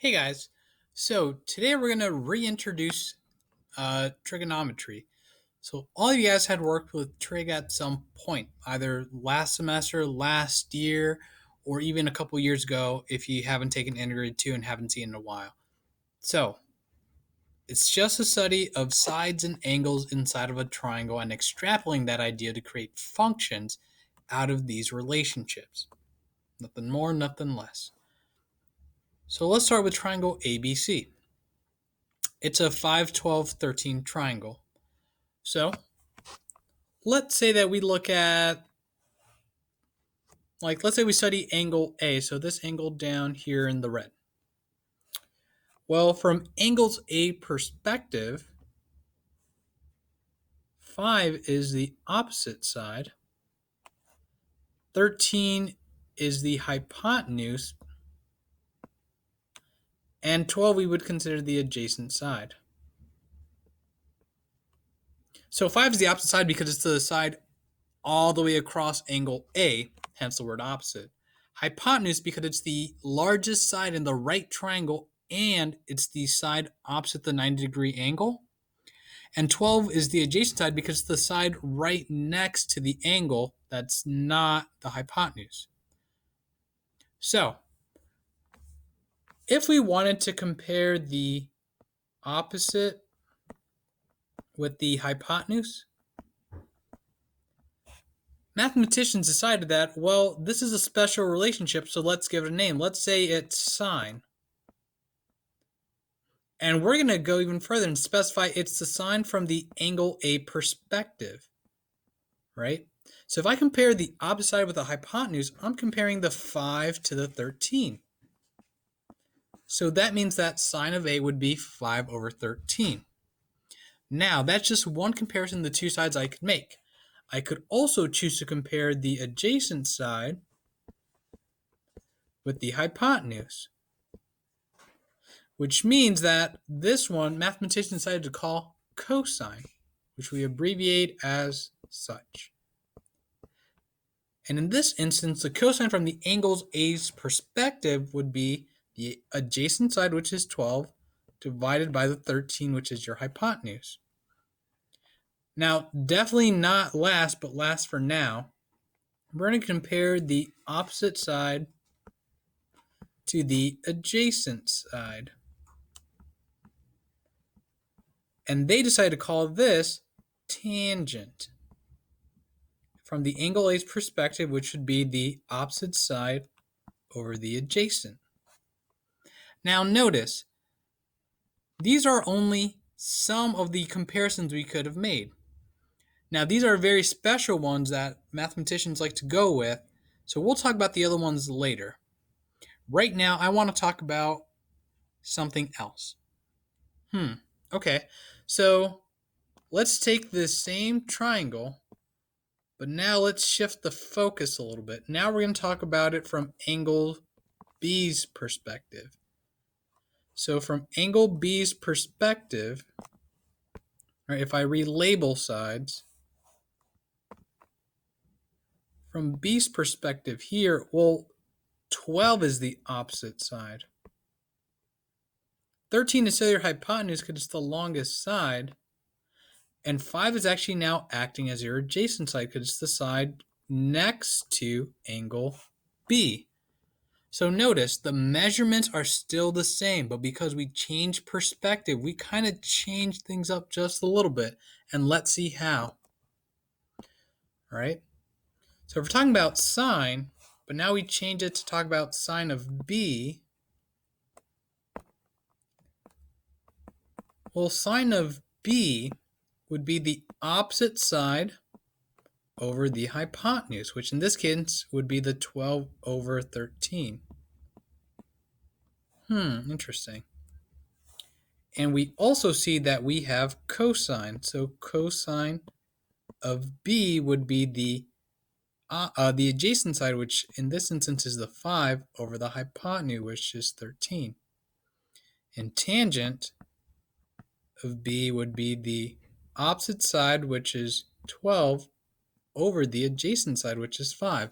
Hey guys, so today we're going to reintroduce trigonometry. So all of you guys had worked with trig at some point, either last semester, last year, or even a couple years ago if you haven't taken integrated 2 and haven't seen it in a while. So it's just a study of sides and angles inside of a triangle and extrapolating that idea to create functions out of these relationships. Nothing more, nothing less. So let's start with triangle ABC. It's a 5, 12, 13 triangle. So let's say that we look at, let's say we study angle A. So this angle down here in the red. Well, from angles A perspective, 5 is the opposite side. 13 is the hypotenuse. And 12 we would consider the adjacent side. So 5 is the opposite side because it's the side all the way across angle A, hence the word opposite. Hypotenuse because it's the largest side in the right triangle and it's the side opposite the 90-degree angle. And 12 is the adjacent side because it's the side right next to the angle that's not the hypotenuse. So, if we wanted to compare the opposite with the hypotenuse, mathematicians decided that, well, this is a special relationship, so let's give it a name. Let's say it's sine. And we're going to go even further and specify it's the sine from the angle A perspective, right? So if I compare the opposite side with the hypotenuse, I'm comparing the 5 to the 13. So that means that sine of A would be 5 over 13. Now, that's just one comparison the two sides I could make. I could also choose to compare the adjacent side with the hypotenuse, which means that this one mathematicians decided to call cosine, which we abbreviate as such. And in this instance, the cosine from the angles A's perspective would be the adjacent side, which is 12, divided by the 13, which is your hypotenuse. Now, definitely not last, but last for now, we're going to compare the opposite side to the adjacent side. And they decided to call this tangent from the angle A's perspective, which would be the opposite side over the adjacent. Now notice, these are only some of the comparisons we could have made. Now these are very special ones that mathematicians like to go with, so we'll talk about the other ones later. Right now, I want to talk about something else. Okay, so let's take this same triangle, but now let's shift the focus a little bit. Now we're going to talk about it from angle B's perspective. So from angle B's perspective, right, if I relabel sides, from B's perspective here, well, 12 is the opposite side. 13 is still your hypotenuse because it's the longest side. And 5 is actually now acting as your adjacent side because it's the side next to angle B. So notice the measurements are still the same, but because we changed perspective, we kind of changed things up just a little bit. And let's see how. All right. So if we're talking about sine, but now we change it to talk about sine of B. Well, sine of B would be the opposite side over the hypotenuse, which in this case would be the 12 over 13. Interesting. And we also see that we have cosine. So cosine of B would be the adjacent side, which in this instance is the 5 over the hypotenuse, which is 13. And tangent of B would be the opposite side, which is 12 over the adjacent side, which is 5.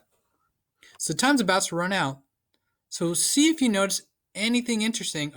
So time's about to run out. So see if you notice anything interesting